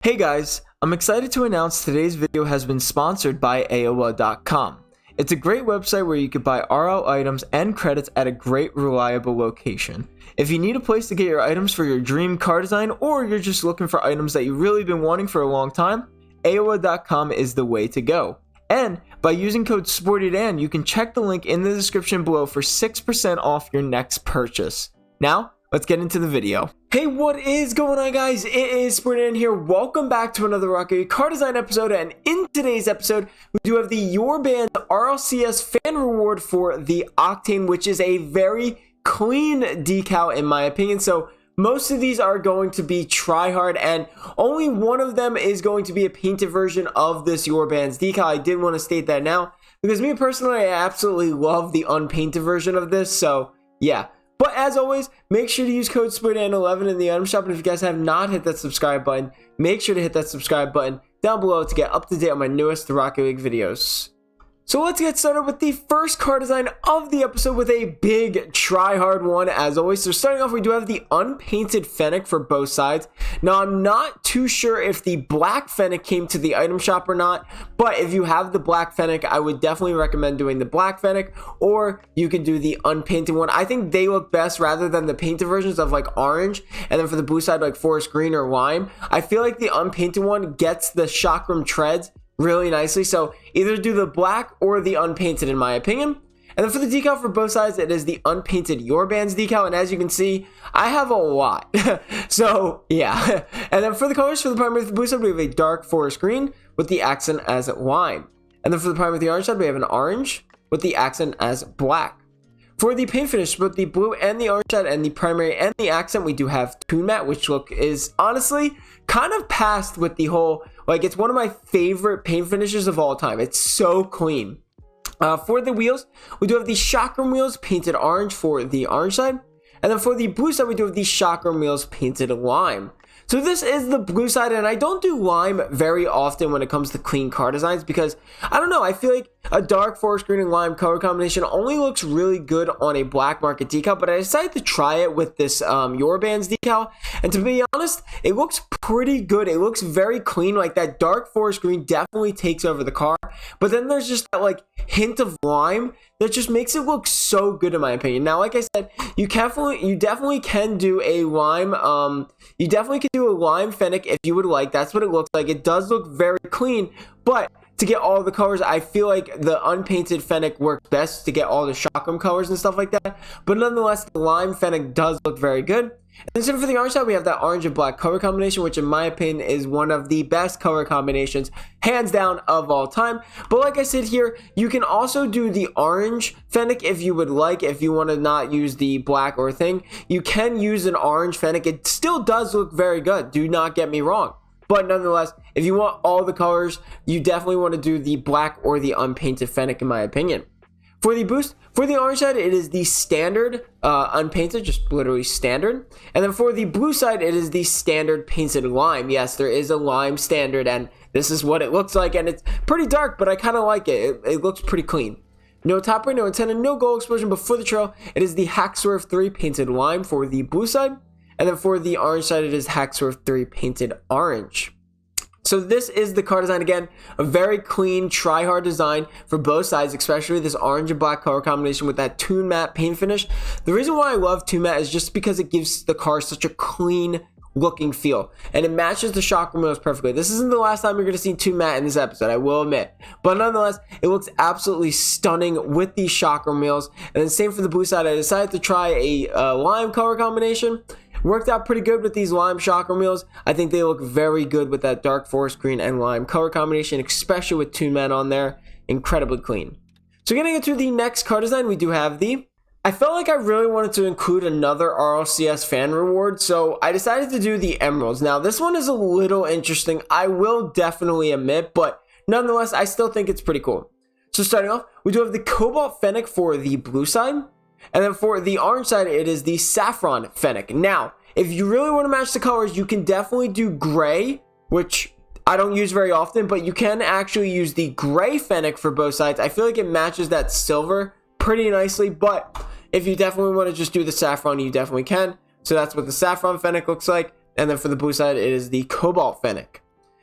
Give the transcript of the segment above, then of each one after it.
Hey guys, I'm excited to announce today's video has been sponsored by AOA.com. It's a great website where you can buy RL items and credits at a great reliable location. If you need a place to get your items for your dream car design, or you're just looking for items that you've really been wanting for a long time, AOA.com is the way to go. And by using code SPORTEDAN, you can check the link in the description below for 6% off your next purchase. Now, let's get into the video. Hey, what is going on, guys? It is SportedDan here. Welcome back to another Rocket League car design episode, and in today's episode, we do have the Yorebands RLCS fan reward for the Octane, which is a very clean decal in my opinion. So most of these are going to be try-hard, and only one of them is going to be a painted version of this Yorebands decal. I did want to state that now, because me personally, I absolutely love the unpainted version of this, so yeah. But as always, make sure to use code SPORTEDAN11 in the item shop, and if you guys have not hit that subscribe button, make sure to hit that subscribe button down below to get up to date on my newest Rocket League videos. So let's get started with the first car design of the episode with a big try-hard one as always. So starting off, we do have the unpainted Fennec for both sides. Now I'm not too sure if the black Fennec came to the item shop or not, but if you have the black Fennec, I would definitely recommend doing the black Fennec, or you can do the unpainted one. I think they look best rather than the painted versions of like orange, and then for the blue side like forest green or lime. I feel like the unpainted one gets the Chakram treads really nicely, so either do the black or the unpainted in my opinion. And then for the decal for both sides, it is the unpainted Yorebands decal, and as you can see, I have a lot. So yeah. And then for the colors, for the primary with the blue side, we have a dark forest green with the accent as lime. And then for the primary with the orange side, we have an orange with the accent as black. For the paint finish, both the blue and the orange side and the primary and the accent, we do have Toon Matte, which look is honestly kind of past with the whole, like, it's one of my favorite paint finishes of all time. It's so clean. For the wheels, we do have the Chakram wheels painted orange for the orange side. And then for the blue side, we do have the Chakram wheels painted lime. So this is the blue side, and I don't do lime very often when it comes to clean car designs because, I don't know, I feel like a dark forest green and lime color combination only looks really good on a black market decal, but I decided to try it with this Yorebands decal, and to be honest, it looks pretty good. It looks very clean. Like, that dark forest green definitely takes over the car, but then there's just that like hint of lime that just makes it look so good in my opinion. Now, like I said, you definitely can do a lime, you definitely can do a lime Fennec if you would like. That's what it looks like. It does look very clean, but to get all the colors, I feel like the unpainted Fennec works best to get all the Chakram colors and stuff like that. But nonetheless, the lime Fennec does look very good. And then for the orange side, we have that orange and black color combination, which in my opinion is one of the best color combinations, hands down, of all time. But like I said here, you can also do the orange Fennec if you would like. If you want to not use the black or thing, you can use an orange Fennec. It still does look very good, do not get me wrong. But nonetheless, if you want all the colors, you definitely want to do the black or the unpainted Fennec in my opinion. For the boost, for the orange side, it is the standard unpainted, just literally standard. And then for the blue side, it is the standard painted lime. Yes, there is a lime standard, and this is what it looks like. And it's pretty dark, but I kind of like it. It looks pretty clean. No top ray, no antenna, no gold explosion. But for the trail, it is the Hackswerve 3 painted lime for the blue side. And then for the orange side, it is Hackswerve 3 painted orange. So this is the car design. Again, a very clean, try-hard design for both sides, especially this orange and black color combination with that Toon Matte paint finish. The reason why I love Toon Matte is just because it gives the car such a clean looking feel, and it matches the Chakram wheels perfectly. This isn't the last time you're going to see Toon Matte in this episode, I will admit, but nonetheless, it looks absolutely stunning with these Chakram wheels. And then same for the blue side, I decided to try a lime color combination. Worked out pretty good with these lime Chakram wheels. I think they look very good with that dark forest green and lime color combination, especially with Toon Matte on there. Incredibly clean. So getting into the next car design, we do have I felt like I really wanted to include another RLCS fan reward, so I decided to do the emeralds. Now, this one is a little interesting, I will definitely admit, but nonetheless, I still think it's pretty cool. So starting off, we do have the Cobalt Fennec for the blue side. And then for the orange side, it is the Saffron Fennec. Now, if you really want to match the colors, you can definitely do gray, which I don't use very often, but you can actually use the gray Fennec for both sides. I feel like it matches that silver pretty nicely, but if you definitely want to just do the saffron, you definitely can. So that's what the Saffron Fennec looks like. And then for the blue side, it is the Cobalt Fennec.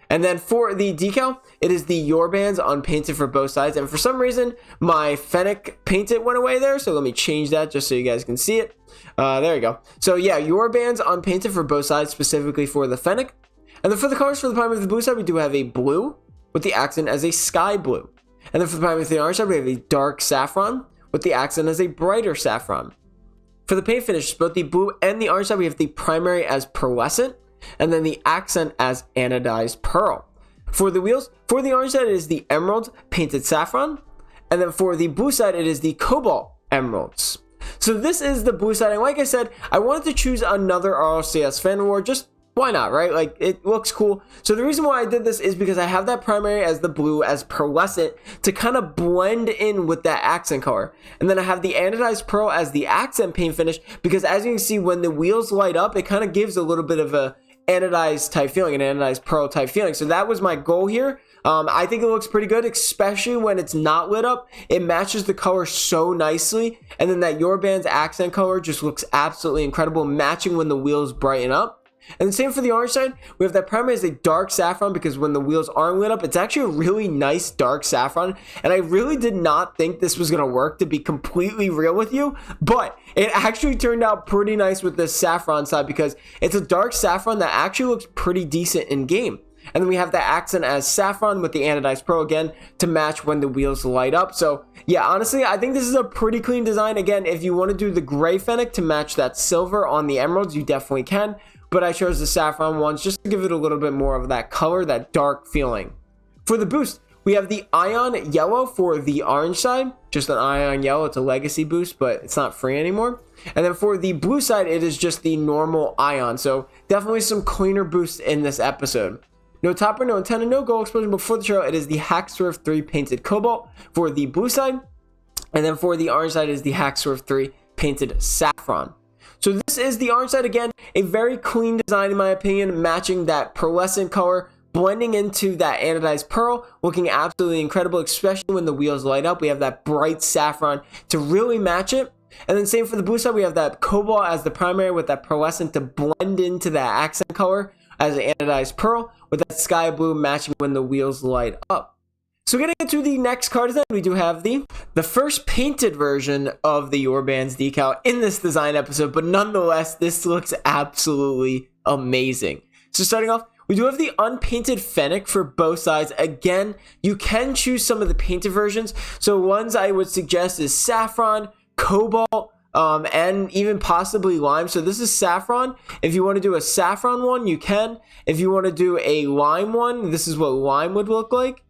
And then for the decal, it is the Yorebands unpainted for both sides. And for some reason, my Fennec painted went away there. So let me change that just so you guys can see it. There you go. So yeah, Yorebands unpainted for both sides, specifically for the Fennec. And then for the colors for the Prime of the blue side, we do have a blue with the accent as a sky blue. And then for the Prime of the orange side, we have a dark saffron with the accent as a brighter saffron. For the paint finish, both the blue and the orange side, we have the primary as pearlescent, and then the accent as anodized pearl. For the wheels, for the orange side, it is the emerald painted saffron, and then for the blue side, it is the cobalt emeralds. So this is the blue side, and like I said, I wanted to choose another RLCS fan award, just why not, right? Like, it looks cool. So the reason why I did this is because I have that primary as the blue as pearlescent to kind of blend in with that accent color. And then I have the anodized pearl as the accent paint finish because as you can see, when the wheels light up, it kind of gives a little bit of a anodized type feeling, an anodized pearl type feeling. So that was my goal here. I think it looks pretty good, especially when it's not lit up. It matches the color so nicely. And then that Yorebands accent color just looks absolutely incredible, matching when the wheels brighten up. And the same for the orange side, we have that primary as a dark saffron because when the wheels aren't lit up, it's actually a really nice dark saffron. And I really did not think this was going to work, to be completely real with you, but it actually turned out pretty nice with this saffron side because it's a dark saffron that actually looks pretty decent in game. And then we have that accent as saffron with the anodized pearl again to match when the wheels light up. So yeah, honestly, I think this is a pretty clean design. Again, if you want to do the gray Fennec to match that silver on the emeralds, you definitely can. But I chose the saffron ones just to give it a little bit more of that color, that dark feeling. For the boost, we have the ion yellow for the orange side, just an ion yellow. It's a legacy boost, but it's not free anymore. And then for the blue side, it is just the normal ion. So definitely some cleaner boosts in this episode. No topper, no antenna, no gold explosion, but for the trail, it is the Hacksworth 3 painted cobalt for the blue side. And then for the orange side is the Hacksworth 3 painted saffron. So this is the orange side again, a very clean design in my opinion, matching that pearlescent color, blending into that anodized pearl, looking absolutely incredible, especially when the wheels light up. We have that bright saffron to really match it. And then same for the blue side, we have that cobalt as the primary with that pearlescent to blend into that accent color as an anodized pearl with that sky blue matching when the wheels light up. So getting into the next card design, we do have the first painted version of the Yorebands decal in this design episode, but nonetheless, this looks absolutely amazing. So starting off, we do have the unpainted Fennec for both sides. Again, you can choose some of the painted versions. So ones I would suggest is saffron, cobalt, and even possibly lime. So this is saffron. If you want to do a saffron one, you can. If you want to do a lime one, this is what lime would look like.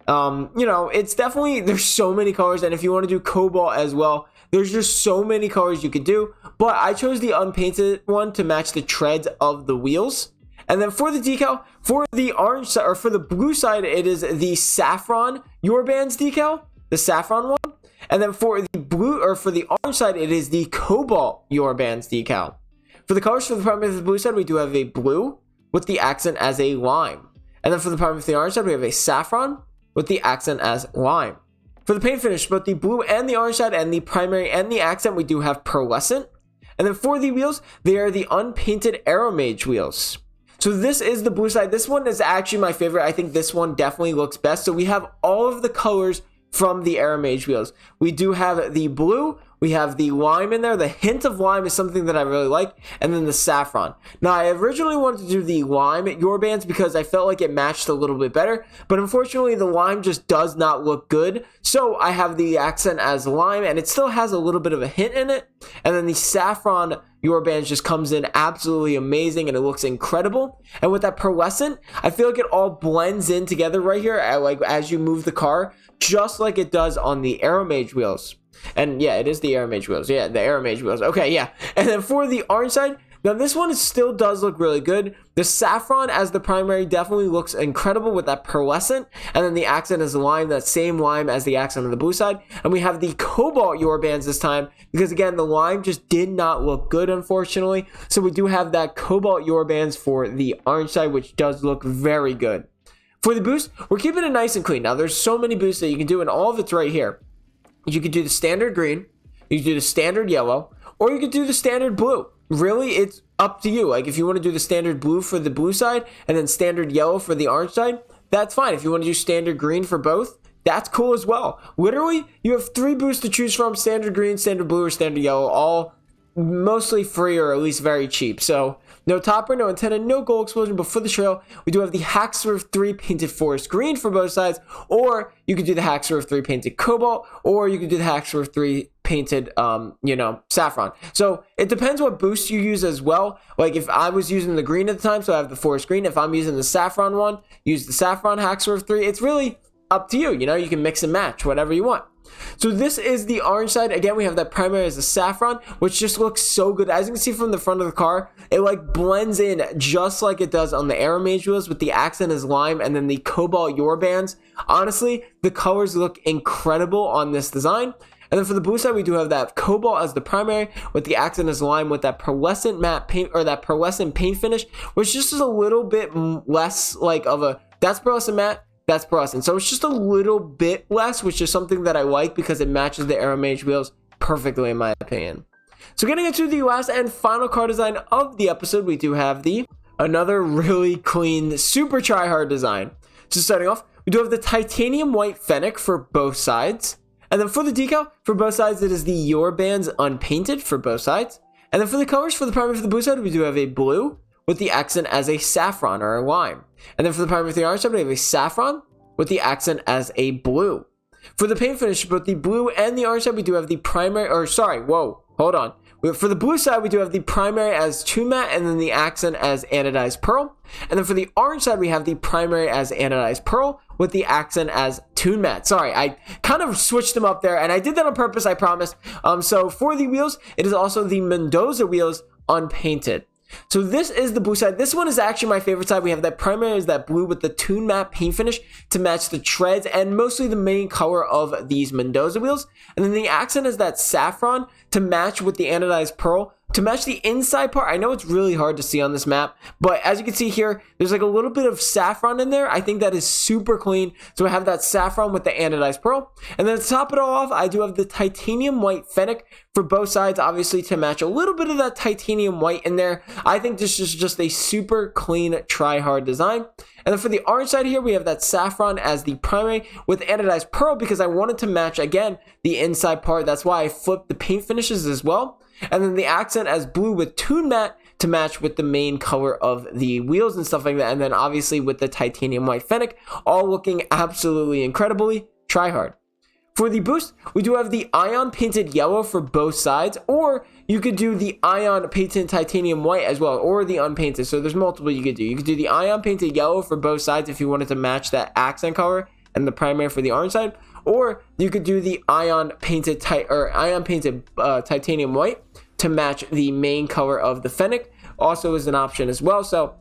You know, it's definitely, there's so many colors, and if you want to do cobalt as well, there's just so many colors you could do, but I chose the unpainted one to match the treads of the wheels. And then for the decal, for the orange side, or for the blue side, it is the saffron Yorebands decal, the saffron one. And then for the blue, or for the orange side, it is the cobalt Yorebands decal. For the colors for the primary of the blue side, we do have a blue with the accent as a lime. And then for the primary of the orange side, we have a saffron with the accent as lime. For the paint finish, both the blue and the orange side and the primary and the accent, we do have pearlescent. And then for the wheels, they are the unpainted Aero Mage wheels. So this is the blue side. This one is actually my favorite. I think this one definitely looks best. So we have all of the colors from the Aero Mage wheels. We do have the blue, we have the lime in there. The hint of lime is something that I really like, and then the saffron. Now, I originally wanted to do the lime at Yorebands because I felt like it matched a little bit better, but unfortunately, the lime just does not look good. So I have the accent as lime, and it still has a little bit of a hint in it. And then the saffron Yorebands just comes in absolutely amazing, and it looks incredible. And with that pearlescent, I feel like it all blends in together right here, like as you move the car, just like it does on the Aero Mage wheels. And yeah, it is the Aero Mage wheels. Yeah, the Aero Mage wheels. Okay, yeah. And then for the orange side, now this one still does look really good. The saffron as the primary definitely looks incredible with that pearlescent. And then the accent is lime, that same lime as the accent on the blue side. And we have the cobalt Yorebands this time because again, the lime just did not look good, unfortunately. So we do have that cobalt Yorebands for the orange side, which does look very good. For the boost, we're keeping it nice and clean. Now there's so many boosts that you can do, and all of it's right here. You could do the standard green, you could do the standard yellow, or you could do the standard blue. Really, it's up to you. Like if you want to do the standard blue for the blue side and then standard yellow for the orange side, that's fine. If you want to do standard green for both, that's cool as well. Literally, you have 3 boosts to choose from: standard green, standard blue, or standard yellow, all mostly free or at least very cheap. So no topper, no antenna, no gold explosion, but for the trail, we do have the Hacksmith 3 painted forest green for both sides, or you could do the Hacksmith 3 painted cobalt, or you could do the Hacksmith 3 painted, saffron. So it depends what boost you use as well. Like if I was using the green at the time, so I have the forest green. If I'm using the saffron one, use the saffron Hacksmith 3. It's really up to you. You can mix and match whatever you want. So this is the orange side. Again, we have that primary as the saffron, which just looks so good. As you can see from the front of the car, it like blends in just like it does on the Aero Mage wheels with the accent as lime and then the cobalt Yorebands. Honestly, the colors look incredible on this design. And then for the blue side, we do have that cobalt as the primary with the accent as lime with that pearlescent matte paint, or that pearlescent paint finish, which just is a little bit less like of a, that's pearlescent matte, that's pearlescent. So it's just a little bit less, which is something that I like because it matches the Aero Mage wheels perfectly in my opinion. So getting into the last and final car design of the episode, we do have another really clean, super try-hard design. So starting off, we do have the titanium white Fennec for both sides. And then for the decal, for both sides, it is the Yorebands unpainted for both sides. And then for the colors, for the primary for the blue side, we do have a blue with the accent as a saffron or a lime. And then for the primary for the orange side, we have a saffron with the accent as a blue. For the paint finish, both the blue and the orange side, we do have the primary, For the blue side, we do have the primary as Toon Matte and then the accent as anodized pearl. And then for the orange side, we have the primary as anodized pearl with the accent as Toon Matte. Sorry, I kind of switched them up there, and I did that on purpose, I promise. So for the wheels, it is also the Mendoza wheels unpainted. So this is the blue side. This one is actually my favorite side. We have that primary is that blue with the Toon Matte paint finish to match the treads and mostly the main color of these Mendoza wheels. And then the accent is that saffron to match with the anodized pearl to match the inside part. I know it's really hard to see on this map, but as you can see here, there's like a little bit of saffron in there. I think that is super clean. So I have that saffron with the anodized pearl. And then to top it all off, I do have the titanium white Fennec for both sides, obviously to match a little bit of that titanium white in there. I think this is just a super clean try-hard design. And then for the orange side here, we have that saffron as the primary with anodized pearl because I wanted to match, again, the inside part. That's why I flipped the paint finishes as well. And then the accent as blue with Toon Matte to match with the main color of the wheels and stuff like that. And then obviously with the titanium white Fennec, all looking absolutely incredibly try hard. For the boost, we do have the ion painted yellow for both sides, or you could do the ion painted titanium white as well, or the unpainted. So there's multiple you could do. You could do the ion painted yellow for both sides if you wanted to match that accent color and the primary for the orange side, or you could do the ion painted titanium white to match the main color of the Fennec. Also is an option as well. So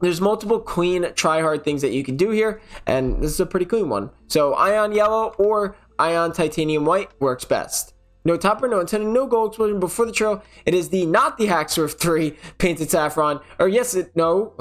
there's multiple clean try hard things that you can do here, and this is a pretty clean one. So ion yellow or ion titanium white works best. No topper, no antenna, no gold explosion. But for the trail, it is not the Hacksmith 3 painted saffron, or no,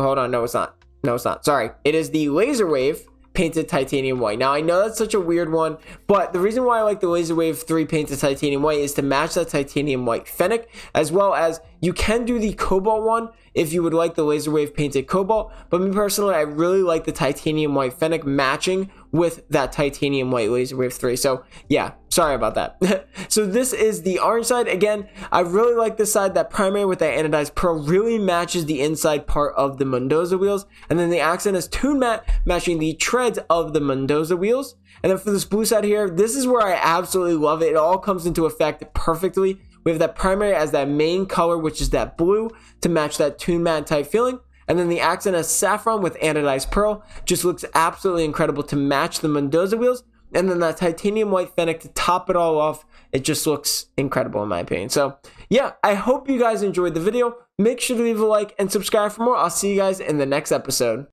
it's not. Sorry, it is the Laser Wave painted titanium white. Now I know that's such a weird one, but the reason why I like the Laser Wave 3 painted titanium white is to match that titanium white Fennec, as well as you can do the cobalt one if you would like the Laser Wave painted cobalt, but me personally, I really like the titanium white Fennec matching with that titanium white Laser Wave 3. So yeah, sorry about that. So this is the orange side. Again, I really like this side. That primary with that anodized pearl really matches the inside part of the Mendoza wheels. And then the accent is Toon Matte, matching the treads of the Mendoza wheels. And then for this blue side here, this is where I absolutely love it. It all comes into effect perfectly. We have that primary as that main color, which is that blue, to match that Toon Matte type feeling. And then the accent as saffron with anodized pearl just looks absolutely incredible to match the Mendoza wheels. And then that titanium white Fennec to top it all off. It just looks incredible in my opinion. So yeah, I hope you guys enjoyed the video. Make sure to leave a like and subscribe for more. I'll see you guys in the next episode.